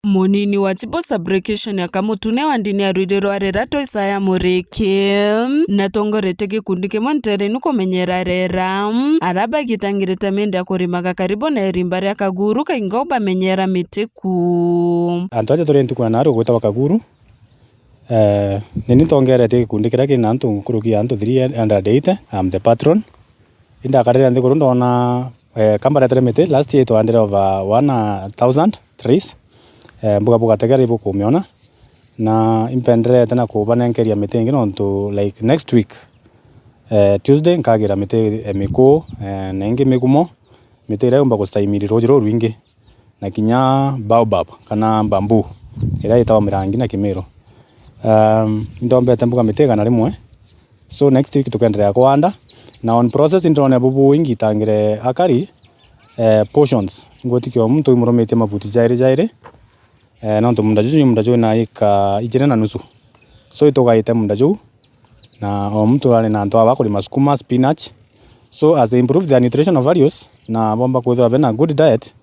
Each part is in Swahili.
Munini wa chibu fabrication ya Kamutune wardine ya Ruiri Rwarera to Isaya Muriki natongorete gikundi kimwe nteere kumenyera riera araba gitangirite mende ya kurimaga karibu na irimba ria Kaguru kainga bamenyera miti ku antu aje turi ntuku na gwita Kaguru nini tongerete gikundi kiria kina antu nkurukia antu 308. I'm the patron inda karira ndi kuru ndona kambaretire miti last year twandire over 1000 trees mbuga tegera ibu kumiona na impenderete na kubanenkeria miti ingi nontu like next week Tuesday nkagira miti miku na ingi migumo miti ira yumba gustaimiri rujiro rwingi na kinya baobab kana bamboo ira itawa mirangi na kimiro ndombete mbuga miti kana rimwe so next week tukenderea kwanda na on process ndone bubu ingi tangire akari portions ngotikyo mtu imuromete mabuti jaire nontu munda juu na ika ijene na nusu so itogaite munda juu na mtu ali na ntoa kulima sukuma spinach so as they improve their nutritional values na bomba kuthira bena good diet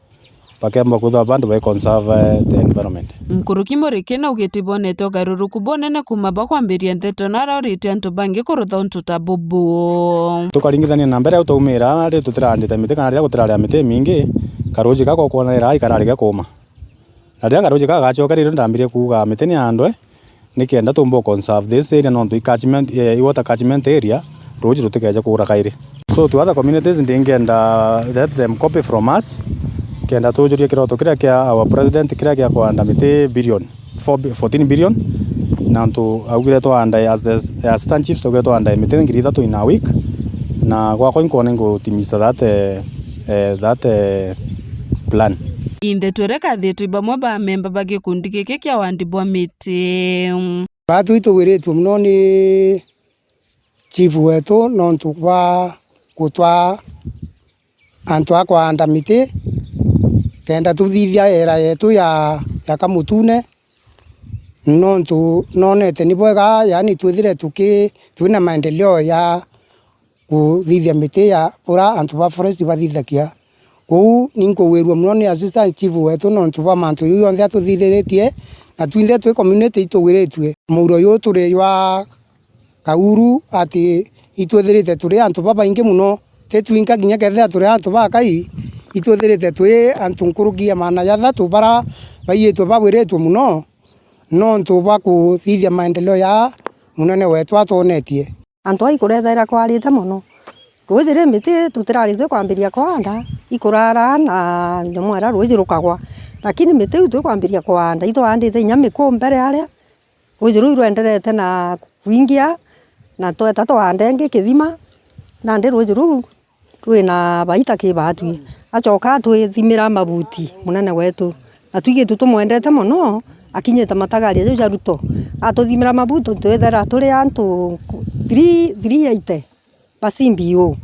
pakemba kuthira bandu ba conserve the environment. Mkuruki Muriki na ugitibonete Kaguru kubonene kumaba kwambiria nteto na rorite antu bangi kurutha untu ta bubu tukaringithania na mbere utumira ari tutirandite miti kana ria gutiraria miti mingi karuji kako kuonera ikarariga kuma na ria karuji kagachoka riro ndambirie kuga miti ni andwe nikienda tumbo conserve this area nontu catchment water catchment area ruji rutikeje kura kairi so to other communities ndingenda let them copy from us kenda tujurie kiroto kiria kia our president kiria kia kwanda miti billion 14 billion na ntu augire twanda as the assistant chief so twanda miti ngiri 3 in a week na gwako inkone ngutimisa that plan inde twereka thitu bamwe ba memba ba gikundi giki kia wandibwa miti batu ituwiritwe muno ni chief wetu nontu kwa gutwa antu akwanda miti kenda tuthithia era yetu ya Kamutune nontu nonete ni bwega yani twithire twina maendeleo ya kuthithia miti ya ura antu ba forest bathithakia kou ninkuwirwa muno ni assistant chief wetu nontu ba mantu yonthe tuthithiritie na twinthe twi community ituwiritwe muuro yu turi wa Kaguru ati itwithirite turi antu ba baingi muno tetwinka ginya kethe turi antu ba kai itwithirite twi antu nkurukia mana ya thatu bara baiyetwe bawiritwe muno nontu ba kuthithia maendeleo ya munene wetu atonetie antu aikurethera kwarite muno rwizire miti tutirarithwe kwambiria kwanda ikurara na nyamwera rwizi rukagwa lakini miti tu kwambiria kwanda itwandite nya miku mbere aria rwizi rwenderete na kuingia na tweta twande ngi kithima na ndi rwizi rwina baita kibatu acoka twithimira mabuti munene wetu na twigitu tumwendete muno akinyete matagaria jo jaruto atuthimira mabuti twethera turi antu 380 basimbio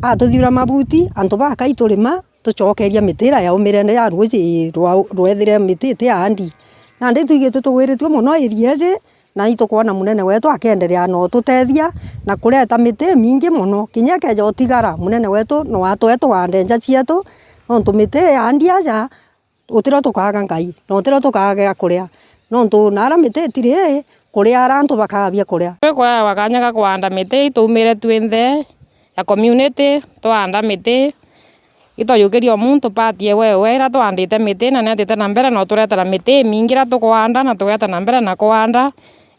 atuthimira mabuti antu bakai turima tucokeria mitira ya umirende ya rwizi rwethire miti ti andi na ndi twigitu tugwiritwe muno irieze na itukuona munene wetu akenderea no tutethia na kureta miti mingi muno kinya keja utigara munene wetu no atwetu wandenja cietu nontu miti andi aja utira tukaga ngai no utira tukaga kuria nontu nara miti tiri kuria arantu bakabia kuria kwa wakanyaga kwanda miti tumire twinthe ya community twanda miti itoyukiria muntu patie wewe ira twandite miti na netite na mbere no turetera miti mingi ra tukwanda na tugeta na mbere na kwanda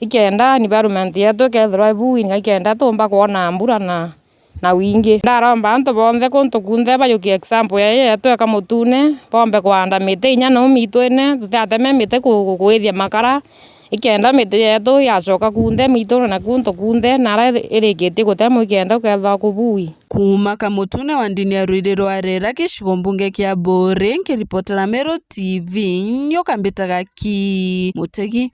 ikenda environment yetu kethira ibuini ikenda tumba kuona mbura na wingi ndaromba antu bonthe kuntu kunthe bayuki example ya yetu ya Kamutune bombe kwanda miti inya no mitwene tutateme miti kuithia makara ikenda miti yetu yacoka kunthe mitu na kuntu kunthe nara irikiti gutemo ikenda ukethwa kubui kuma Kamutune wardine ya Ruiri Rwarera gicigo mbunge kia Buri ngiripotera Mero TV nyoka mbitaga mutegi.